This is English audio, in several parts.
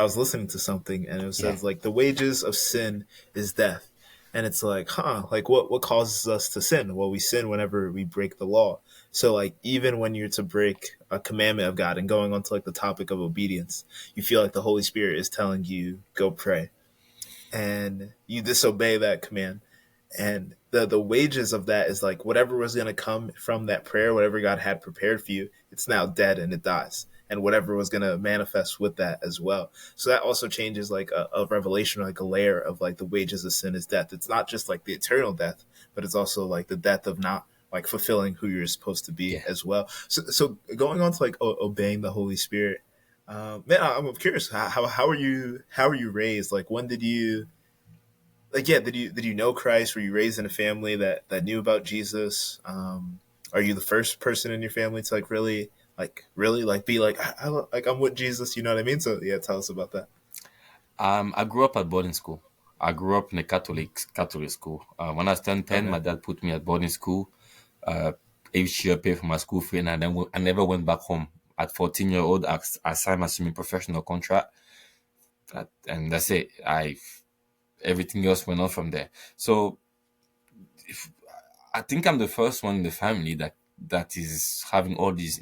I was listening to something and it Yeah, says like the wages of sin is death. And it's like, huh, like what causes us to sin? Well, we sin whenever we break the law. So like even when you're to break a commandment of God and going on to like the topic of obedience, you feel like the Holy Spirit is telling you go pray and you disobey that command. And the wages of that is like whatever was going to come from that prayer, whatever God had prepared for you, it's now dead and it dies. And whatever was going to manifest with that as well. So that also changes like a revelation, like a layer of like the wages of sin is death. It's not just like the eternal death, but it's also like the death of not like fulfilling who you're supposed to be yeah. as well. So going on to like obeying the Holy Spirit, man, I'm curious. How are you raised? Like when did you like yeah did you know Christ? Were you raised in a family that knew about Jesus? Are you the first person in your family to like really like be like like I'm with Jesus? You know what I mean? So yeah, tell us about that. I grew up at boarding school. I grew up in a Catholic school. When I turned 10, Okay. my dad put me at boarding school. Uh, each year paid for my school fee, and I never went back home. At 14-year-old, I signed my semi-professional contract, and that's it. Everything else went on from there. So I think I'm the first one in the family that is having all these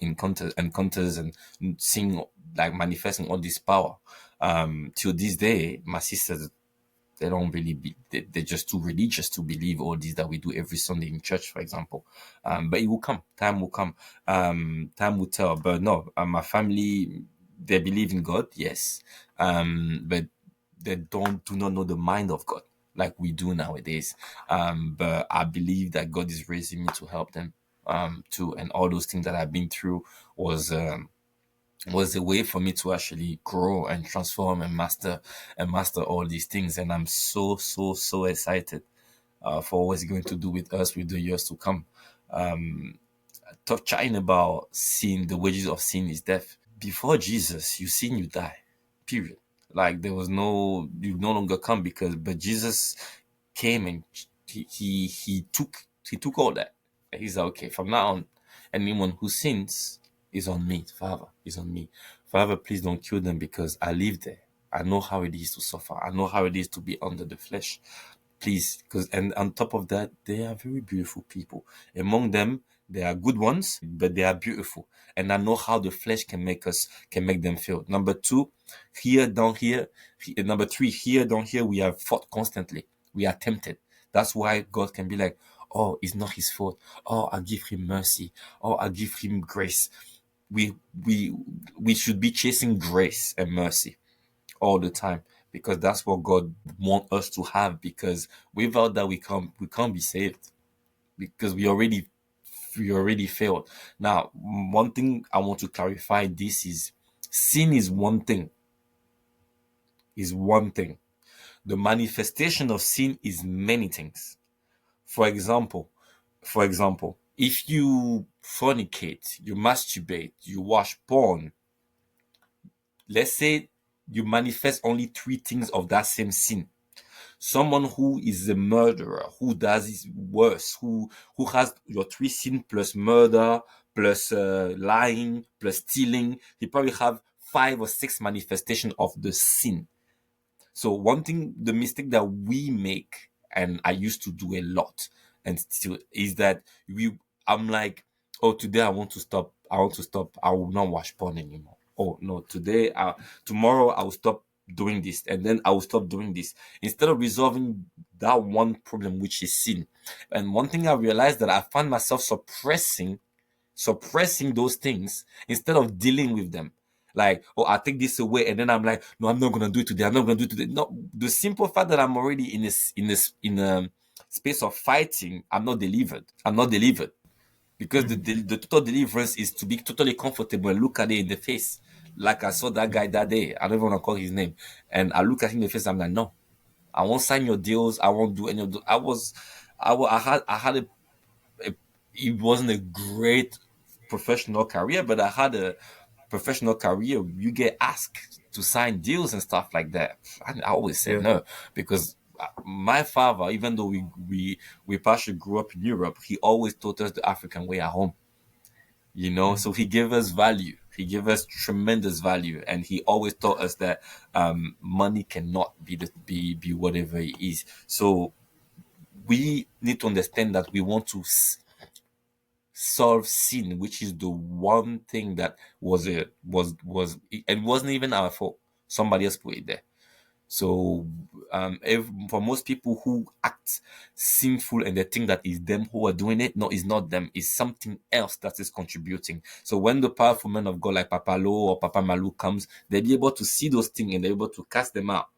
encounters and seeing like manifesting all this power. Till this day, my sisters, they don't really they're just too religious to believe all this that we do every Sunday in church, for example. But it will come. Time will come. Time will tell. But no, my family, they believe in God, yes. But they do not know the mind of God like we do nowadays. But I believe that God is raising me to help them too. And all those things that I've been through was was a way for me to actually grow and transform and master all these things. And I'm so excited for what's going to do with us with the years to come. Talk chatting about sin, the wages of sin is death. Before Jesus, you sin, you die. Period. Like there was no, you no longer come because, but Jesus came and he took all that. He's like, okay, from now on, anyone who sins is on me, Father, is on me. Father, please don't kill them because I live there. I know how it is to suffer. I know how it is to be under the flesh. Please, because and on top of that, they are very beautiful people. Among them, there are good ones, but they are beautiful. And I know how the flesh can make them feel. Number two, here, down here. Number three, here, down here, we are fought constantly. We are tempted. That's why God can be like, oh, it's not his fault. Oh, I give him mercy. Oh, I give him grace. We we we should be chasing grace and mercy all the time because that's what God wants us to have. Because without that, we can't be saved because we already failed. Now, one thing I want to clarify: this is sin is one thing. The manifestation of sin is many things. For example, if you fornicate, you masturbate, you watch porn, let's say you manifest only three things of that same sin. Someone who is a murderer, who does is worse, who has your three sin plus murder, plus lying, plus stealing, he probably have 5 or 6 manifestation of the sin. So one thing, the mistake that we make, and I used to do a lot, and still is that I'm like, oh, today I want to stop. I want to stop. I will not watch porn anymore. Oh no, tomorrow I will stop doing this, and then I will stop doing this instead of resolving that one problem, which is sin. And one thing I realized that I found myself suppressing those things instead of dealing with them. Like, oh, I'll take this away, and then I'm like, no, I'm not gonna do it today. I'm not gonna do it today. No, the simple fact that I'm already in a space of fighting, I'm not delivered. I'm not delivered because Mm-hmm. the total deliverance is to be totally comfortable and look at it in the face. Like I saw that guy that day. I don't even want to call his name, and I look at him in the face. I'm like, no, I won't sign your deals. I won't do any of those. I had it wasn't a great professional career, but I had a professional career. You get asked to sign deals and stuff like that. I always said Yeah. no because my father, even though we partially grew up in Europe, he always taught us the African way at home. You know, Mm-hmm. so he gave us value. He gave us tremendous value, and he always taught us that money cannot be whatever it is. So we need to understand that we want to solve sin, which is the one thing that and it wasn't even our fault. Somebody else put it there. So, for most people who act sinful and they think that it's them who are doing it, no, it's not them. It's something else that is contributing. So when the powerful men of God like Papa Lo or Papa Malu comes, they'll be able to see those things and they're able to cast them out.